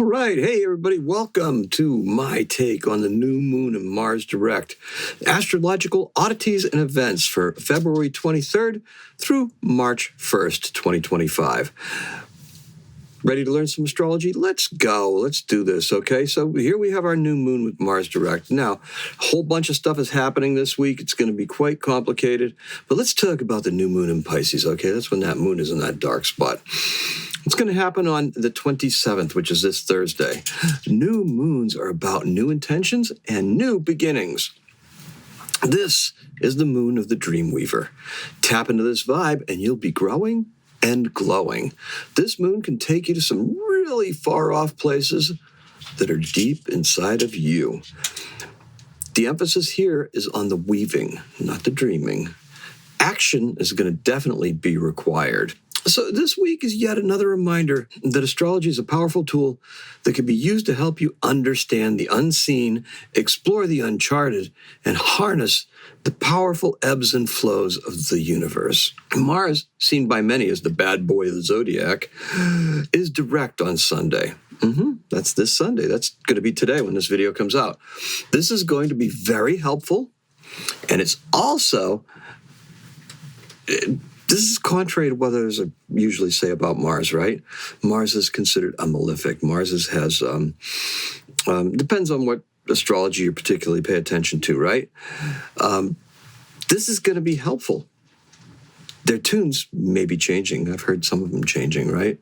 All right. Hey, everybody. Welcome to my take on the new moon and Mars direct. Astrological oddities and events for February 23rd through March 1st, 2025. Ready to learn some astrology? Let's go. Let's do this, okay? So here we have our new moon with Mars direct. Now, a whole bunch of stuff is happening this week. It's going to be quite complicated. But let's talk about the new moon in Pisces, okay? That's when that moon is in that dark spot. It's going to happen on the 27th, which is this Thursday. New moons are about new intentions and new beginnings. This is the moon of the dream weaver. Tap into this vibe and you'll be growing and glowing. This moon can take you to some really far off places that are deep inside of you. The emphasis here is on the weaving, not the dreaming. Action is going to definitely be required. So this week is yet another reminder that astrology is a powerful tool that can be used to help you understand the unseen, explore the uncharted, and harness the powerful ebbs and flows of the universe. Mars, seen by many as the bad boy of the zodiac, is direct on Sunday. That's this Sunday. That's going to be today when this video comes out. This is going to be very helpful, and it's also... This is contrary to what others usually say about Mars, right? Mars is considered a malefic. Mars has depends on what astrology you particularly pay attention to, right? This is going to be helpful. Their tunes may be changing. I've heard some of them changing, right?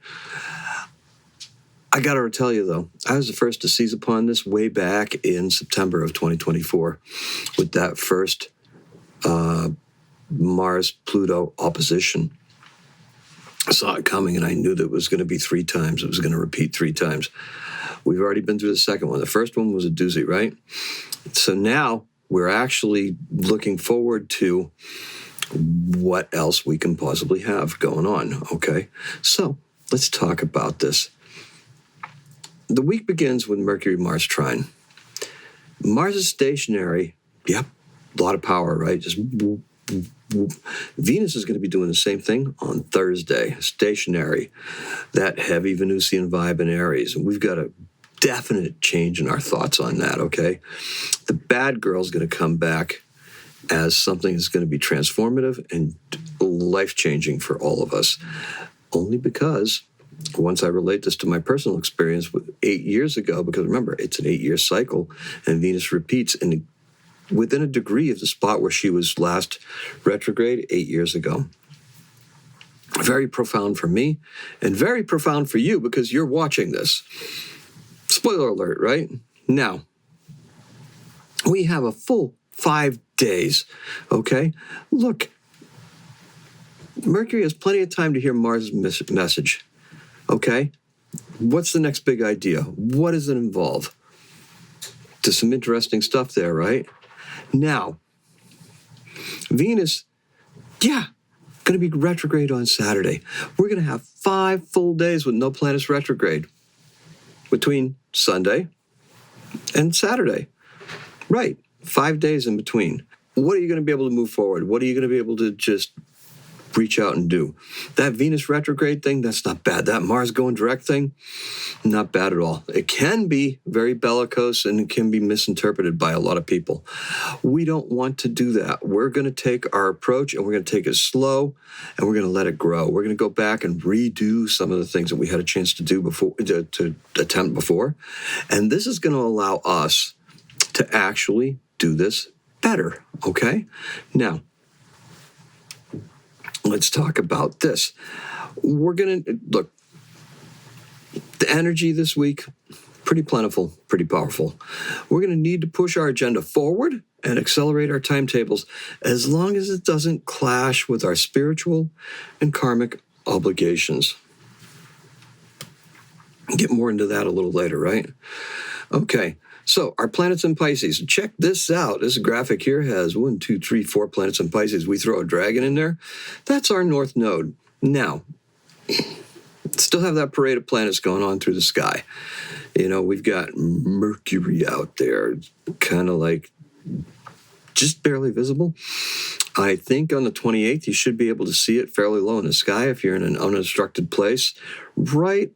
I got to tell you, though, I was the first to seize upon this way back in September of 2024 with that first Mars-Pluto opposition. I saw it coming, and I knew that it was going to be 3 times. It was going to repeat 3 times. We've already been through the second one. The first one was a doozy, right? So now we're actually looking forward to what else we can possibly have going on, okay? So let's talk about this. The week begins with Mercury and Mars trine. Mars is stationary. Yep, a lot of power, right? Just whoop, whoop, whoop. Venus is going to be doing the same thing on Thursday, stationary, that heavy Venusian vibe in Aries. And we've got a definite change in our thoughts on that, okay? The bad girl is going to come back as something that's going to be transformative and life-changing for all of us. Only because, once I relate this to my personal experience 8 years ago, because remember, it's an 8-year cycle, and Venus repeats in within a degree of the spot where she was last retrograde 8 years ago. Very profound for me, and very profound for you because you're watching this. Spoiler alert, right? Now, we have a full 5 days, okay? Look, Mercury has plenty of time to hear Mars' message, okay? What's the next big idea? What does it involve? There's some interesting stuff there, right? Now, Venus, going to be retrograde on Saturday. We're going to have 5 full days with no planets retrograde between Sunday and Saturday. Right, 5 days in between. What are you going to be able to move forward? What are you going to be able to just reach out and do? That Venus retrograde thing, that's not bad. That Mars going direct thing, not bad at all. It can be very bellicose and it can be misinterpreted by a lot of people. We don't want to do that. We're going to take our approach and we're going to take it slow and we're going to let it grow. We're going to go back and redo some of the things that we had a chance to do before, to attempt before. And this is going to allow us to actually do this better, okay? Now, let's talk about this. We're going to, look, the energy this week, pretty plentiful, pretty powerful. We're going to need to push our agenda forward and accelerate our timetables as long as it doesn't clash with our spiritual and karmic obligations. Get more into that a little later, right? Okay. So our planets in Pisces, check this out. This graphic here has 1, 2, 3, 4 planets in Pisces. We throw a dragon in there. That's our north node. Now, still have that parade of planets going on through the sky. You know, we've got Mercury out there, kind of like just barely visible. I think on the 28th, you should be able to see it fairly low in the sky if you're in an unobstructed place. Right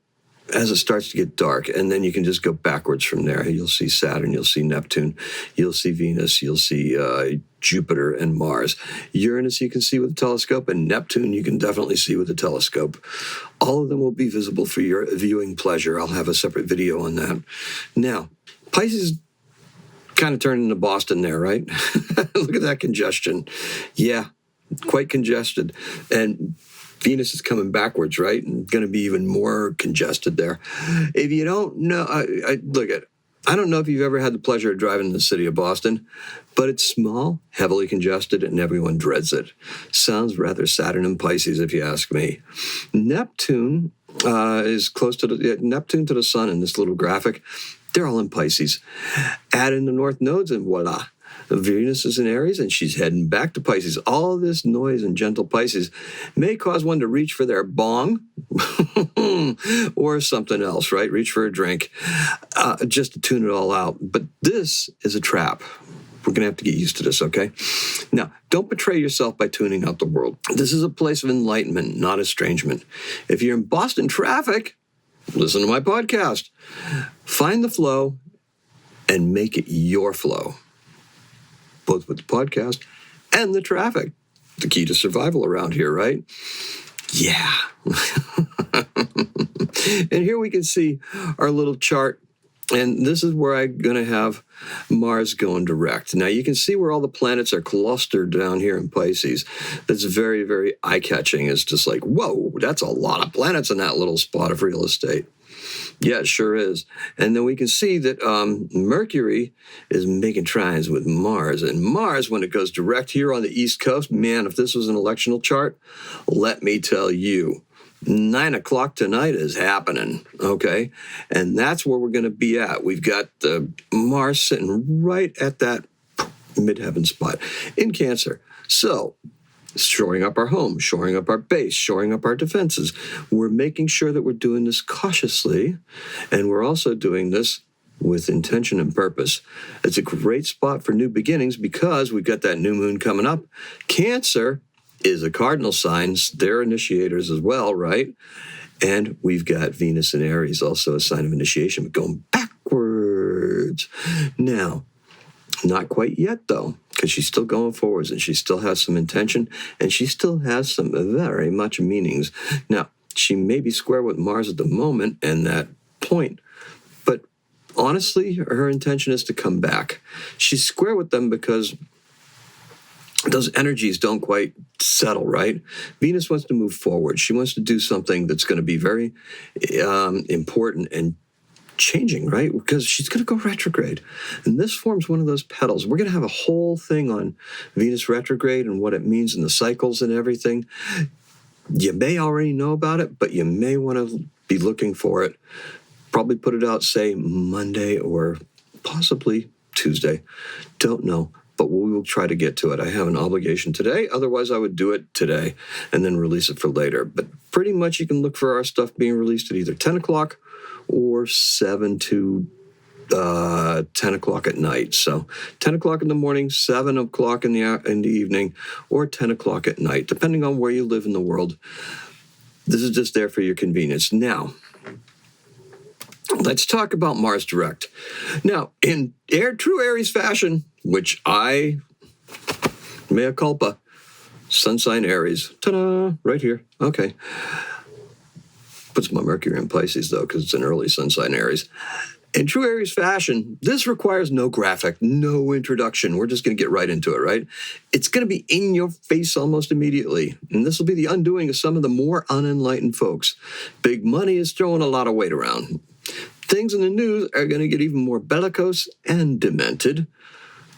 as it starts to get dark, and then you can just go backwards from there. You'll see Saturn, you'll see Neptune, you'll see Venus, you'll see Jupiter and Mars. Uranus you can see with a telescope, and Neptune you can definitely see with a telescope. All of them will be visible for your viewing pleasure. I'll have a separate video on that. Now, Pisces kind of turned into Boston there, right? Look at that congestion. Yeah, quite congested. And Venus is coming backwards, right? And going to be even more congested there. If you don't know, I don't know if you've ever had the pleasure of driving in the city of Boston, but it's small, heavily congested, and everyone dreads it. Sounds rather Saturn and Pisces, if you ask me. Neptune is close to Neptune to the sun in this little graphic. They're all in Pisces. Add in the north nodes, and voila. Venus is in Aries, and she's heading back to Pisces. All this noise in gentle Pisces may cause one to reach for their bong or something else, right? Reach for a drink just to tune it all out. But this is a trap. We're going to have to get used to this, okay? Now, don't betray yourself by tuning out the world. This is a place of enlightenment, not estrangement. If you're in Boston traffic, listen to my podcast. Find the flow and make it your flow, both with the podcast and the traffic. The key to survival around here, right? Yeah. And here we can see our little chart. And this is where I'm going to have Mars going direct. Now, you can see where all the planets are clustered down here in Pisces. That's very, very eye-catching. It's just like, whoa, that's a lot of planets in that little spot of real estate. Yeah, it sure is. And then we can see that Mercury is making trines with Mars. And Mars, when it goes direct here on the East Coast, man, if this was an electional chart, let me tell you, 9 o'clock tonight is happening, okay? And that's where we're going to be at. We've got Mars sitting right at that midheaven spot in Cancer. So, shoring up our home, shoring up our base, shoring up our defenses. We're making sure that we're doing this cautiously, and we're also doing this with intention and purpose. It's a great spot for new beginnings because we've got that new moon coming up. Cancer is a cardinal sign. They're initiators as well, right? And we've got Venus in Aries, also a sign of initiation, but going backwards. Now, not quite yet, though, because she's still going forwards, and she still has some intention, and she still has some very much meanings. Now, she may be square with Mars at the moment and that point, but honestly, her intention is to come back. She's square with them because those energies don't quite settle, right? Venus wants to move forward. She wants to do something that's going to be very important and changing, right? Because she's going to go retrograde. And this forms one of those petals. We're going to have a whole thing on Venus retrograde and what it means in the cycles and everything. You may already know about it, but you may want to be looking for it. Probably put it out, say, Monday or possibly Tuesday. Don't know. But we will try to get to it. I have an obligation today. Otherwise, I would do it today and then release it for later. But pretty much you can look for our stuff being released at either 10 o'clock or 7 to 10 o'clock at night. So 10 o'clock in the morning, 7 o'clock in the evening, or 10 o'clock at night, depending on where you live in the world. This is just there for your convenience. Now, let's talk about Mars direct. Now, in true Aries fashion, which I, mea culpa, sun sign Aries, ta-da, right here, okay. Puts my Mercury in Pisces, though, because it's an early sun sign Aries. In true Aries fashion, this requires no graphic, no introduction. We're just going to get right into it, right? It's going to be in your face almost immediately. And this will be the undoing of some of the more unenlightened folks. Big money is throwing a lot of weight around. Things in the news are going to get even more bellicose and demented.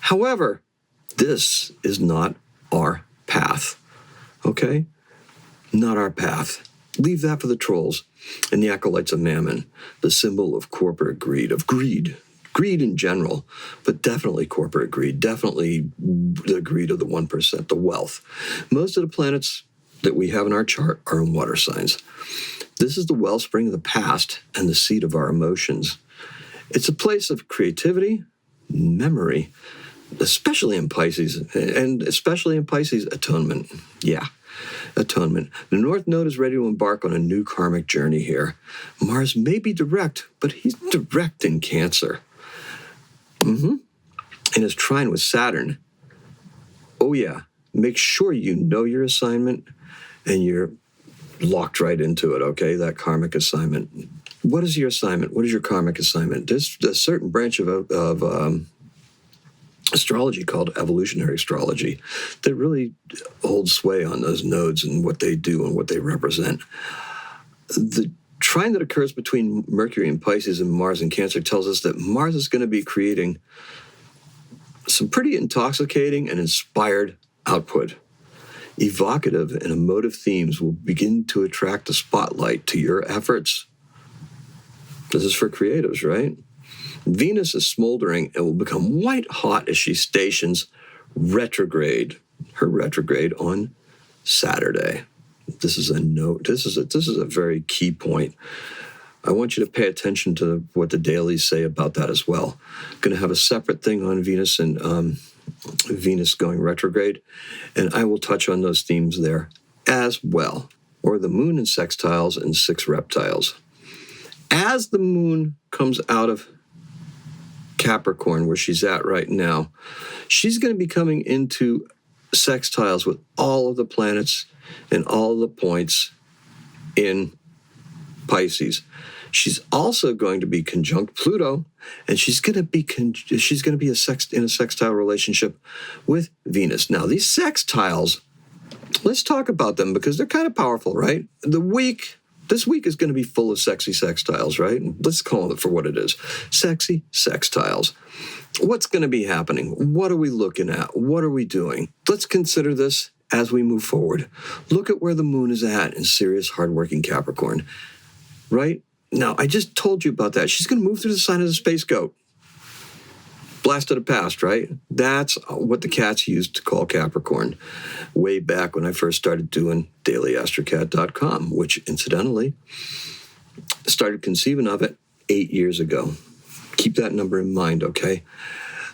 However, this is not our path, okay? Not our path. Leave that for the trolls and the acolytes of mammon, the symbol of corporate greed, greed in general, but definitely corporate greed, definitely the greed of the 1%, the wealth. Most of the planets that we have in our chart are in water signs. This is the wellspring of the past and the seat of our emotions. It's a place of creativity, memory, especially in Pisces, and especially in Pisces, atonement. Yeah. atonement. The North Node is ready to embark on a new karmic journey here. Mars may be direct, but he's direct in Cancer. In his trine with Saturn. Oh yeah, make sure you know your assignment and you're locked right into it, okay? That karmic assignment. What is your assignment? What is your karmic assignment? There's a certain branch of astrology called evolutionary astrology that really holds sway on those nodes and what they do and what they represent. The trine that occurs between Mercury and Pisces and Mars and Cancer tells us that Mars is going to be creating some pretty intoxicating and inspired output. Evocative and emotive themes will begin to attract the spotlight to your efforts. This is for creatives, right? Venus is smoldering and will become white hot as she stations retrograde, her retrograde on Saturday. This is a note. This is a very key point. I want you to pay attention to what the dailies say about that as well. I'm going to have a separate thing on Venus and Venus going retrograde, and I will touch on those themes there as well, or the moon in sextiles and 6 reptiles. As the moon comes out of Capricorn, where she's at right now, she's going to be coming into sextiles with all of the planets and all of the points in Pisces. She's also going to be conjunct Pluto, and she's going to be in a sextile relationship with Venus. Now, these sextiles, let's talk about them because they're kind of powerful, right? This week is going to be full of sexy sextiles, right? Let's call it for what it is. Sexy sextiles. What's going to be happening? What are we looking at? What are we doing? Let's consider this as we move forward. Look at where the moon is at in serious, hardworking Capricorn, right? Now, I just told you about that. She's going to move through the sign of the space goat. Blast of the past, right? That's what the cats used to call Capricorn way back when I first started doing daily-astrocat.com, which incidentally started conceiving of it 8 years ago. Keep that number in mind, okay?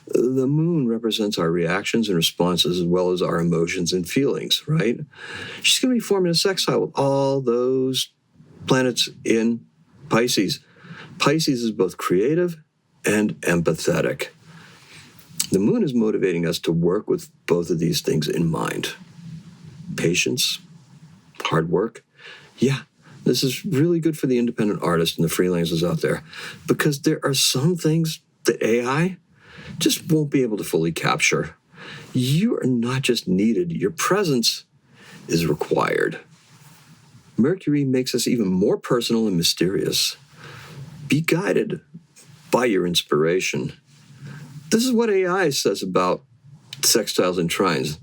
The moon represents our reactions and responses as well as our emotions and feelings, right? She's going to be forming a sextile with all those planets in Pisces. Pisces is both creative and empathetic. The moon is motivating us to work with both of these things in mind. Patience, hard work. Yeah, this is really good for the independent artists and the freelancers out there because there are some things that AI just won't be able to fully capture. You are not just needed, your presence is required. Mercury makes us even more personal and mysterious. Be guided by your inspiration. This is what AI says about sextiles and trines.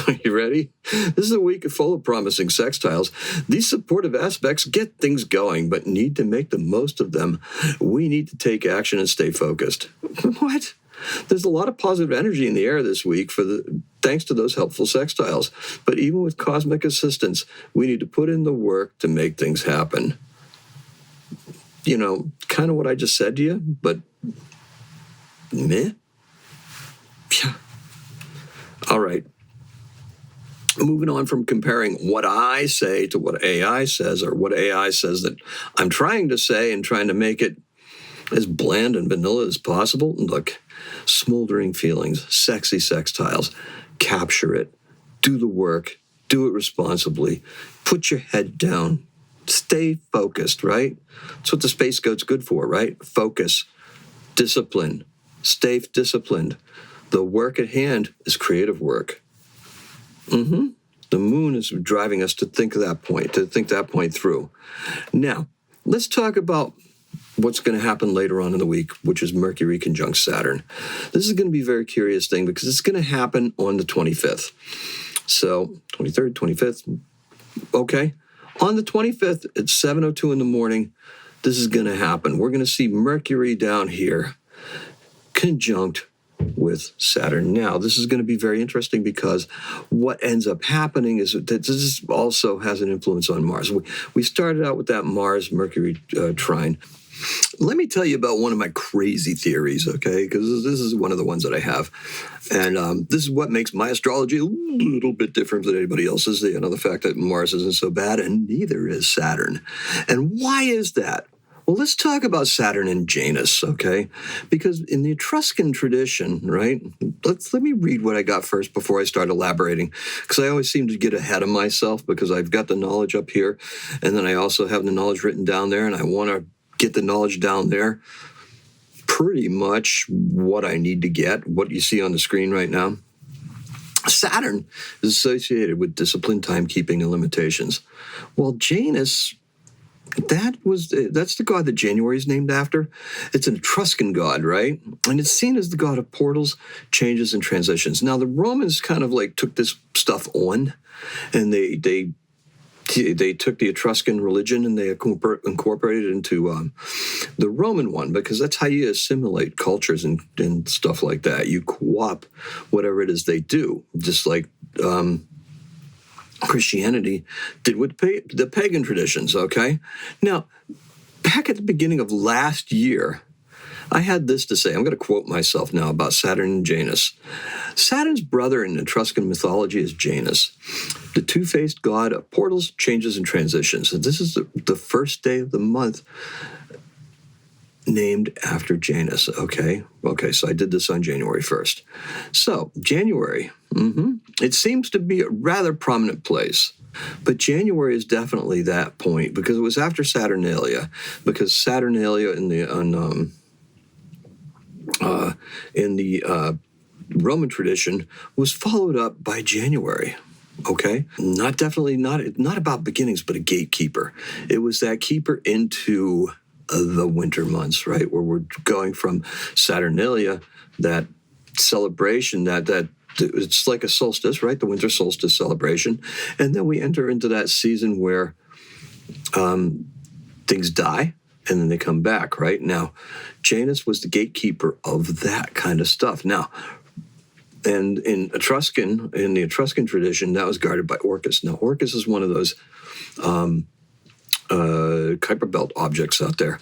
Are you ready? This is a week full of promising sextiles. These supportive aspects get things going, but need to make the most of them. We need to take action and stay focused. What? There's a lot of positive energy in the air this week thanks to those helpful sextiles. But even with cosmic assistance, we need to put in the work to make things happen. You know, kind of what I just said to you, but meh? Yeah. All right. Moving on from comparing what I say to what AI says, or what AI says that I'm trying to say and trying to make it as bland and vanilla as possible. Look, smoldering feelings, sexy sextiles, capture it, do the work, do it responsibly, put your head down, stay focused, right? That's what the space goat's good for, right? Focus, discipline, stay disciplined. The work at hand is creative work. The moon is driving us to think that point through. Now, let's talk about what's going to happen later on in the week, which is Mercury conjunct Saturn. This is going to be a very curious thing because it's going to happen on the 25th. So, 23rd, 25th, okay. On the 25th at 7:02 in the morning, this is going to happen. We're going to see Mercury down here conjunct with Saturn. Now, this is going to be very interesting because what ends up happening is that this also has an influence on Mars. We started out with that Mars-Mercury trine. Let me tell you about one of my crazy theories, okay? Because this is one of the ones that I have. And this is what makes my astrology a little bit different than anybody else's. The fact that Mars isn't so bad, and neither is Saturn. And why is that? Well, let's talk about Saturn and Janus, okay? Because in the Etruscan tradition, right? Let me read what I got first before I start elaborating, because I always seem to get ahead of myself because I've got the knowledge up here, and then I also have the knowledge written down there, and I want to get the knowledge down there. Pretty much what I need to get, what you see on the screen right now. Saturn is associated with discipline, timekeeping, and limitations. Well, Janus, that's the god that January is named after. It's an Etruscan god, right? And it's seen as the god of portals, changes, and transitions. Now, the Romans kind of like took this stuff on, and they took the Etruscan religion and they incorporated it into the Roman one, because that's how you assimilate cultures and stuff like that. You co-opt whatever it is they do, just like Christianity did with the pagan traditions, okay? Now, back at the beginning of last year, I had this to say. I'm going to quote myself now about Saturn and Janus. Saturn's brother in Etruscan mythology is Janus, the two-faced god of portals, changes, and transitions. And this is the first day of the month named after Janus, okay? Okay, so I did this on January 1st. So, January, it seems to be a rather prominent place. But January is definitely that point because it was after Saturnalia, because Saturnalia in the Roman tradition was followed up by January. Okay, not about beginnings, but a gatekeeper. It was that keeper into the winter months, right, where we're going from Saturnalia, that celebration that it's like a solstice, right, the winter solstice celebration, and then we enter into that season where things die. And then they come back, right? Now, Janus was the gatekeeper of that kind of stuff. Now, and in the Etruscan tradition, that was guarded by Orcus. Now, Orcus is one of those Kuiper belt objects out there,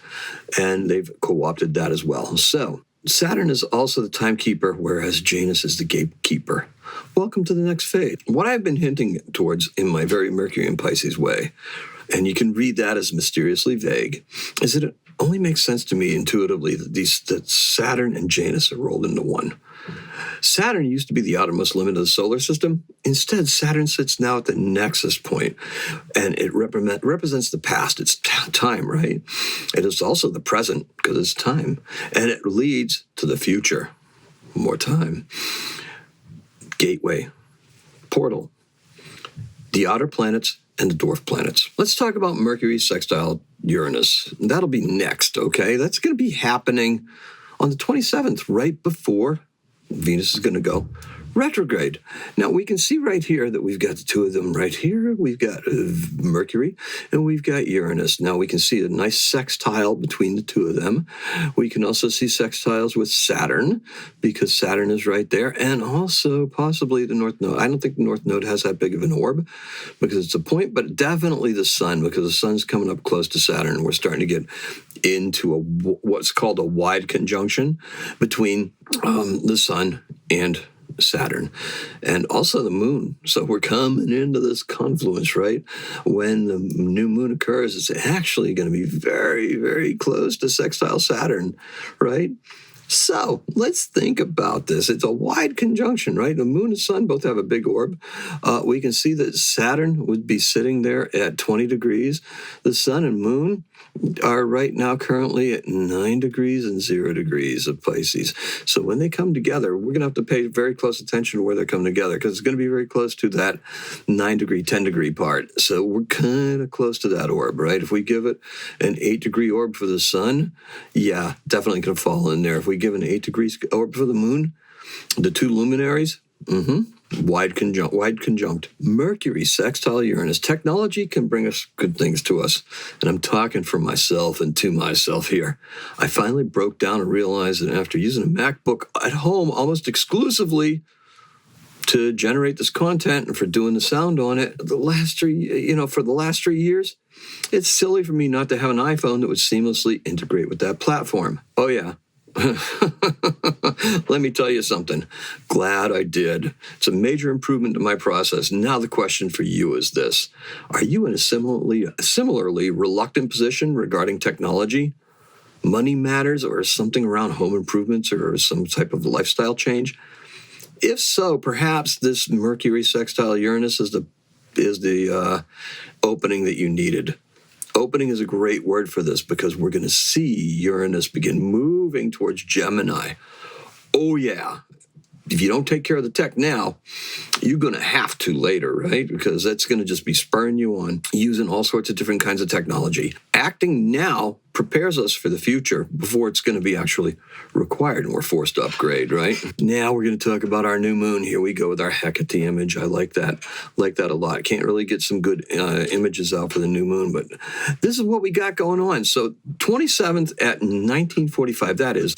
and they've co-opted that as well. So, Saturn is also the timekeeper, whereas Janus is the gatekeeper. Welcome to the next phase. What I've been hinting towards in my very Mercury and Pisces way, and you can read that as mysteriously vague, is that it only makes sense to me intuitively that Saturn and Janus are rolled into one. Saturn used to be the outermost limit of the solar system. Instead, Saturn sits now at the nexus point, and it represents the past. It's time, right? It is also the present, because it's time. And it leads to the future. More time. Gateway. Portal. The outer planets and the dwarf planets. Let's talk about Mercury sextile Uranus. That'll be next, okay? That's going to be happening on the 27th, right before Venus is going to go retrograde. Now, we can see right here that we've got the two of them right here. We've got Mercury and we've got Uranus. Now, we can see a nice sextile between the two of them. We can also see sextiles with Saturn because Saturn is right there, and also possibly the North Node. I don't think the North Node has that big of an orb because it's a point, but definitely the Sun, because the Sun's coming up close to Saturn. We're starting to get into what's called a wide conjunction between the Sun and Saturn, and also the moon. So we're coming into this confluence, right? When the new moon occurs, it's actually going to be very, very close to sextile Saturn, right? So let's think about this. It's a wide conjunction, right? The moon and sun both have a big orb. We can see that Saturn would be sitting there at 20 degrees. The sun and moon are right now currently at 9 degrees and 0 degrees of Pisces. So when they come together, we're going to have to pay very close attention to where they come together because it's going to be very close to that 9 degree, 10 degree part. So we're kind of close to that orb, right? If we give it an 8 degree orb for the sun, yeah, definitely going to fall in there. If we give an 8 degrees orb for the moon, the two luminaries, wide conjunct. Mercury sextile Uranus. Technology can bring us good things to us. And I'm talking for myself and to myself here. I finally broke down and realized that after using a MacBook at home almost exclusively to generate this content and for doing the sound on it, for the last 3 years, it's silly for me not to have an iPhone that would seamlessly integrate with that platform. Oh yeah. Let me tell you something. Glad I did. It's a major improvement to my process. Now the question for you is this. Are you in a similarly reluctant position regarding technology, money matters, or something around home improvements or some type of lifestyle change? If so, perhaps this Mercury sextile Uranus is the opening that you needed. Opening is a great word for this because we're going to see Uranus begin moving towards Gemini. Oh, yeah. If you don't take care of the tech now, you're going to have to later, right? Because that's going to just be spurring you on, using all sorts of different kinds of technology. Acting now prepares us for the future before it's going to be actually required and we're forced to upgrade, right? Now we're going to talk about our new moon. Here we go with our Hecate image. I like that a lot. Can't really get some good images out for the new moon, but this is what we got going on. So 27th at 1945, that is,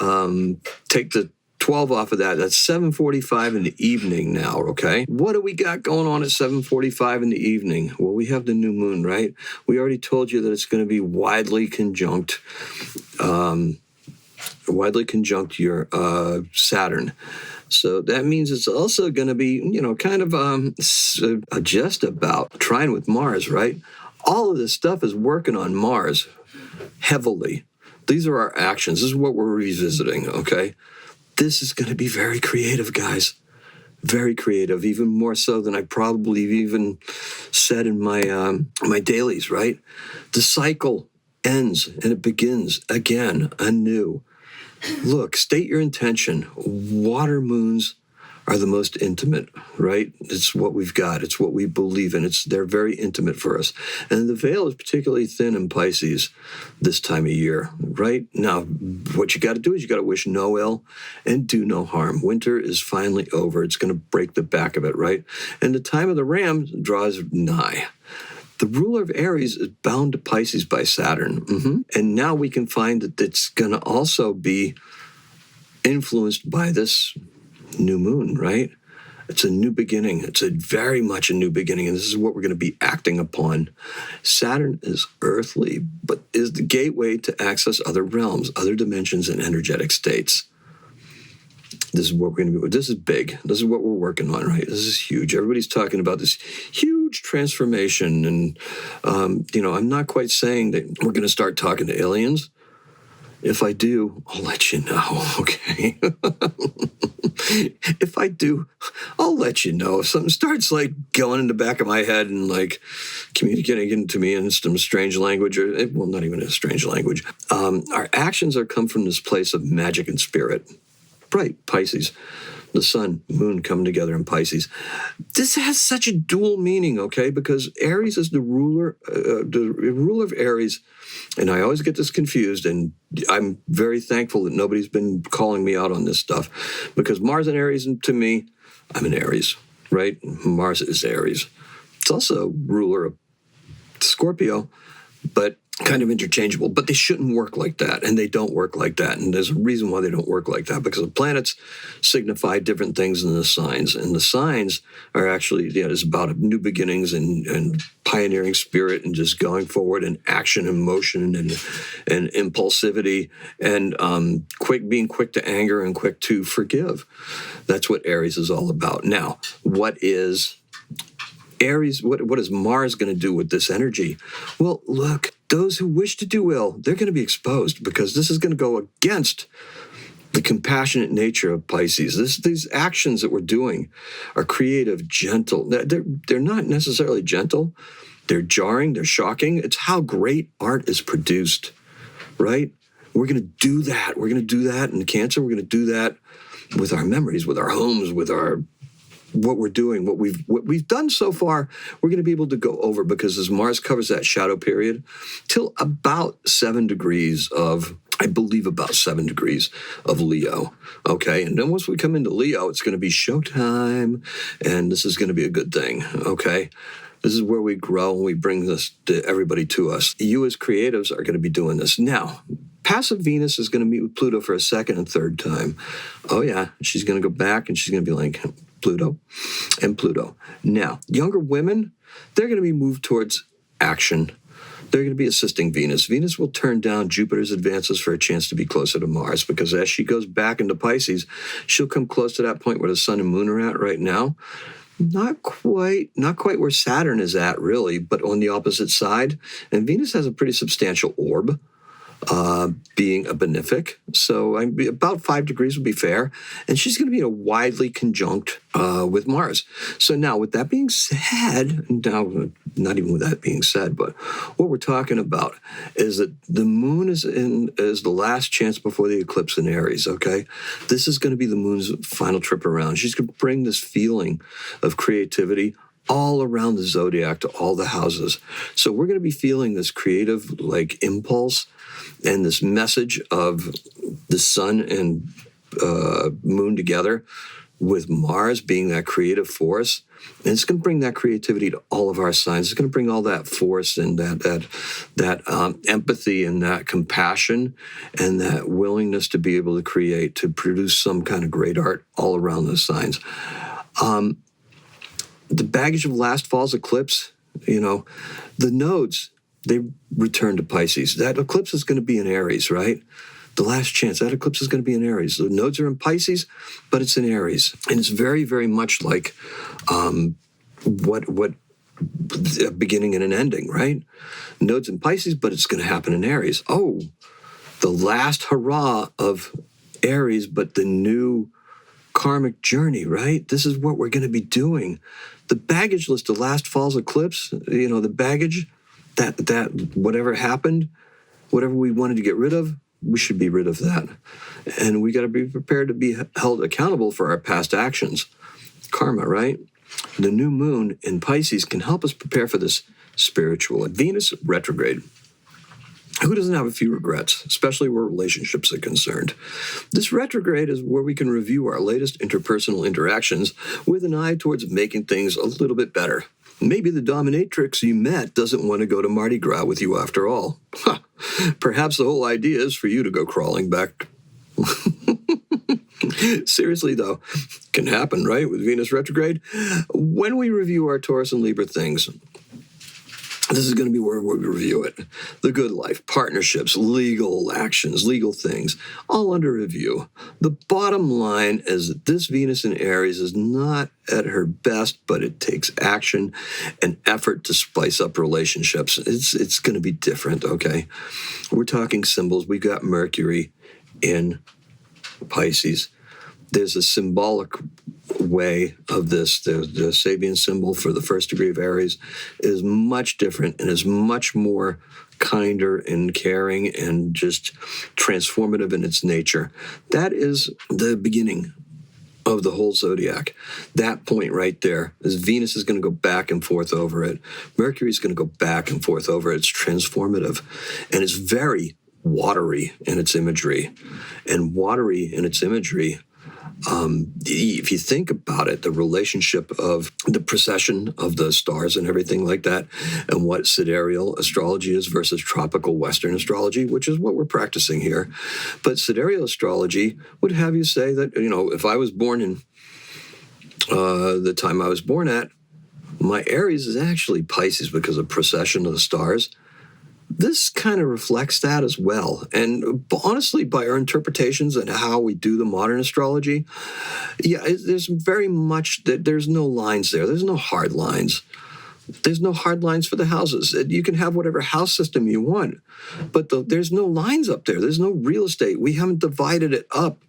take the 12 off of that. That's 7:45 in the evening now, okay? What do we got going on at 7:45 in the evening? Well, we have the new moon, right? We already told you that it's going to be widely conjunct your Saturn. So that means it's also going to be, just about trine with Mars, right? All of this stuff is working on Mars heavily. These are our actions. This is what we're revisiting, okay? This is going to be very creative, guys. Very creative, even more so than I probably even said in my dailies, right? The cycle ends and it begins again, anew. Look, state your intention. Water moons are the most intimate, right? It's what we've got. It's what we believe in. They're very intimate for us. And the veil is particularly thin in Pisces this time of year, right? Now, what you got to do is you got to wish no ill and do no harm. Winter is finally over. It's going to break the back of it, right? And the time of the ram draws nigh. The ruler of Aries is bound to Pisces by Saturn. And now we can find that it's going to also be influenced by this new moon, right? It's a new beginning. It's very much a new beginning, and this is what we're going to be acting upon. Saturn is earthly, but is the gateway to access other realms, other dimensions, and energetic states. This is what we're going to be. This is big. This is what we're working on, right? This is huge. Everybody's talking about this huge transformation, and I'm not quite saying that we're going to start talking to aliens. If I do, I'll let you know, okay? If I do, I'll let you know. If something starts going in the back of my head and communicating to me in some strange language, not even a strange language. Our actions come from this place of magic and spirit. Right, Pisces. The sun, moon coming together in Pisces. This has such a dual meaning, okay? Because Aries is the ruler of Aries. And I always get this confused, and I'm very thankful that nobody's been calling me out on this stuff. Because Mars and Aries, and to me, I'm an Aries, right? Mars is Aries. It's also ruler of Scorpio, but kind of interchangeable. But they shouldn't work like that, and they don't work like that. And there's a reason why they don't work like that, because the planets signify different things than the signs. And the signs are actually, it's about new beginnings and pioneering spirit and just going forward and action and motion and impulsivity and being quick to anger and quick to forgive. That's what Aries is all about. Now, what is Aries, what is Mars going to do with this energy? Well, look, those who wish to do ill, they're going to be exposed, because this is going to go against the compassionate nature of Pisces. These actions that we're doing are creative, gentle. They're not necessarily gentle. They're jarring. They're shocking. It's how great art is produced, right? We're going to do that. We're going to do that in Cancer. We're going to do that with our memories, with our homes, with what we're doing, what we've done so far. We're going to be able to go over, because as Mars covers that shadow period till about 7 degrees of I believe about 7 degrees of Leo. Okay. And then once we come into Leo, it's going to be showtime. And this is going to be a good thing. Okay. This is where we grow and we bring this to everybody to us. You as creatives are going to be doing this. Now, passive Venus is going to meet with Pluto for a second and third time. Oh, yeah. She's going to go back and she's going to be like Pluto and Pluto. Now, younger women, they're going to be moved towards action. They're going to be assisting Venus. Venus will turn down Jupiter's advances for a chance to be closer to Mars, because as she goes back into Pisces, she'll come close to that point where the sun and moon are at right now. Not quite where Saturn is at, really, but on the opposite side. And Venus has a pretty substantial orb, being a benefic. So about 5 degrees would be fair. And she's going to be in a widely conjunct with Mars. So now, with that being said, not even with that being said, but what we're talking about is that the moon is the last chance before the eclipse in Aries, okay? This is going to be the moon's final trip around. She's going to bring this feeling of creativity all around the zodiac to all the houses. So we're going to be feeling this creative impulse and this message of the sun and moon together with Mars being that creative force. And it's going to bring that creativity to all of our signs. It's going to bring all that force and that empathy and that compassion and that willingness to be able to create, to produce some kind of great art all around those signs. The baggage of last fall's eclipse, the nodes, they return to Pisces. That eclipse is going to be in Aries, right? The last chance, that eclipse is going to be in Aries. The nodes are in Pisces, but it's in Aries. And it's very, very much like what a beginning and an ending, right? Nodes in Pisces, but it's going to happen in Aries. Oh, the last hurrah of Aries, but the new karmic journey, right? This is what we're going to be doing. The baggage list of last fall's eclipse, the baggage, that whatever happened, whatever we wanted to get rid of, we should be rid of that. And we got to be prepared to be held accountable for our past actions. Karma, right? The new moon in Pisces can help us prepare for this spiritual. Venus retrograde. Who doesn't have a few regrets, especially where relationships are concerned? This retrograde is where we can review our latest interpersonal interactions with an eye towards making things a little bit better. Maybe the dominatrix you met doesn't want to go to Mardi Gras with you after all. Perhaps the whole idea is for you to go crawling back. Seriously, though, can happen, right, with Venus retrograde? When we review our Taurus and Libra things, this is going to be where we review it. The good life, partnerships, legal actions, legal things, all under review. The bottom line is that this Venus in Aries is not at her best, but it takes action and effort to spice up relationships. It's going to be different, okay? We're talking symbols. We got Mercury in Pisces. There's a symbolic way of this. The Sabian symbol for the first degree of Aries is much different and is much more kinder and caring and just transformative in its nature. That is the beginning of the whole zodiac. That point right there is Venus is going to go back and forth over it. Mercury is going to go back and forth over it. It's transformative, and it's very watery in its imagery. And watery in its imagery, if you think about it, the relationship of the precession of the stars and everything like that, and what sidereal astrology is versus tropical Western astrology, which is what we're practicing here. But sidereal astrology would have you say that, if I was born in the time I was born at, my Aries is actually Pisces because of precession of the stars. This kind of reflects that as well. And honestly, by our interpretations and how we do the modern astrology, there's very much that there's no lines there. There's no hard lines. There's no hard lines for the houses. You can have whatever house system you want, but there's no lines up there. There's no real estate. We haven't divided it up.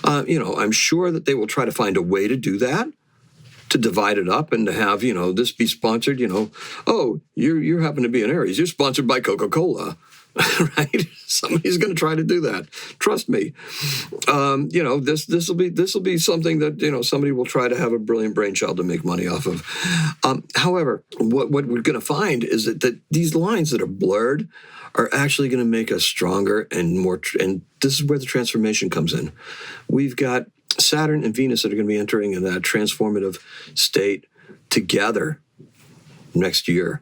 I'm sure that they will try to find a way to do that, to divide it up and to have, this be sponsored, you happen to be an Aries, you're sponsored by Coca-Cola, right? Something Somebody's going to try to do that. Trust me. This will be something that somebody will try to have a brilliant brainchild to make money off of. However, what we're going to find is that these lines that are blurred are actually going to make us stronger and more. And this is where the transformation comes in. We've got Saturn and Venus that are going to be entering in that transformative state together next year.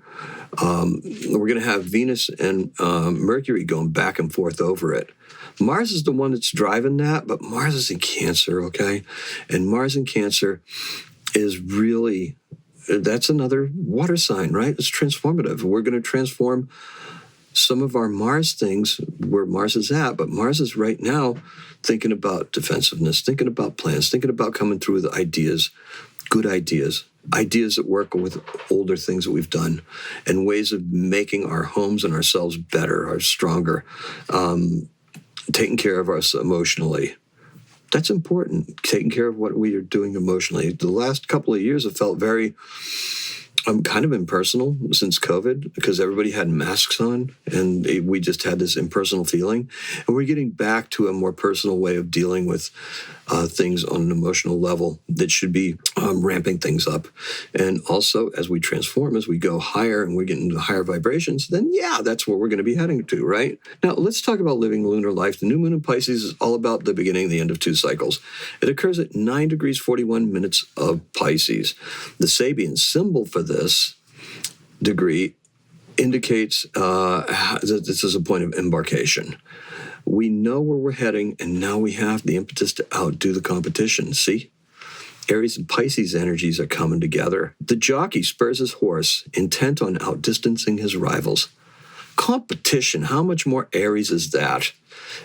We're going to have Venus and Mercury going back and forth over it. Mars is the one that's driving that, but Mars is in Cancer, okay? And Mars in Cancer is really, that's another water sign, right? It's transformative. We're going to transform some of our Mars things where Mars is at, but Mars is right now thinking about defensiveness, thinking about plans, thinking about coming through with ideas, good ideas that work with older things that we've done, and ways of making our homes and ourselves better, or stronger, taking care of us emotionally. That's important, taking care of what we are doing emotionally. The last couple of years have felt very kind of impersonal since COVID, because everybody had masks on and we just had this impersonal feeling. And we're getting back to a more personal way of dealing with things on an emotional level that should be ramping things up. And also, as we transform, as we go higher and we get into higher vibrations, then that's where we're going to be heading to, right? Now, let's talk about living lunar life. The new moon in Pisces is all about the beginning and the end of two cycles. It occurs at 9 degrees 41 minutes of Pisces. The Sabian symbol for this degree indicates that this is a point of embarkation. We know where we're heading, and now we have the impetus to outdo the competition. See? Aries and Pisces energies are coming together. The jockey spurs his horse, intent on outdistancing his rivals. Competition, how much more Aries is that?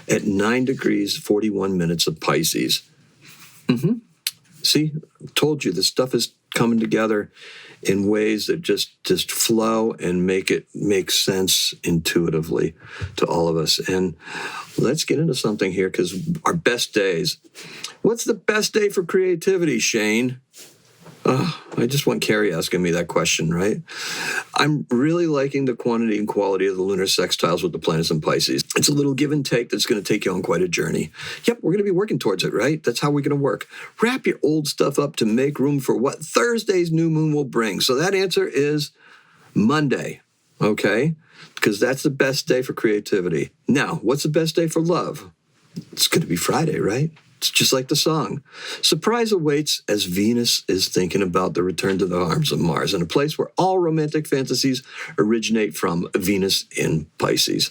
At 9 degrees 41 minutes of Pisces. See, told you, this stuff is coming together in ways that just flow and make sense intuitively to all of us. And let's get into something here, because our best days. What's the best day for creativity, Shane? I just want Carrie asking me that question, right? I'm really liking the quantity and quality of the lunar sextiles with the planets in Pisces. It's a little give and take that's going to take you on quite a journey. Yep, we're going to be working towards it, right? That's how we're going to work. Wrap your old stuff up to make room for what Thursday's new moon will bring. So that answer is Monday, okay? Because that's the best day for creativity. Now, what's the best day for love? It's going to be Friday, right? It's just like the song. Surprise awaits as Venus is thinking about the return to the arms of Mars, in a place where all romantic fantasies originate from, Venus in Pisces.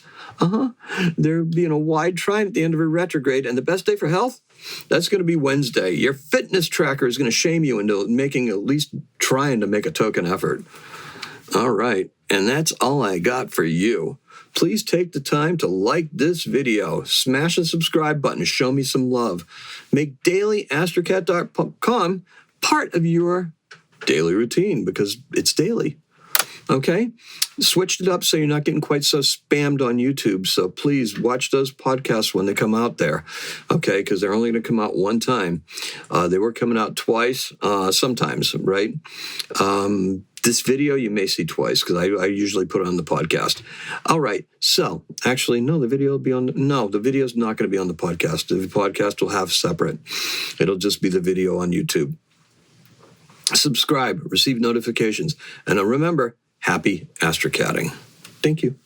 There being a wide trine at the end of her retrograde, and the best day for health? That's going to be Wednesday. Your fitness tracker is going to shame you into making, at least trying to make a token effort. All right, and that's all I got for you. Please take the time to like this video, smash the subscribe button, show me some love. Make daily-astrocat.com part of your daily routine, because it's daily, okay? Switched it up so you're not getting quite so spammed on YouTube, so please watch those podcasts when they come out there, okay? Because they're only going to come out one time. They were coming out twice, sometimes, right? This video you may see twice, because I usually put it on the podcast. All right, so actually, no, the video will be on. No, the video is not going to be on the podcast. The podcast will have separate. It'll just be the video on YouTube. Subscribe, receive notifications, and remember, happy astrocatting. Thank you.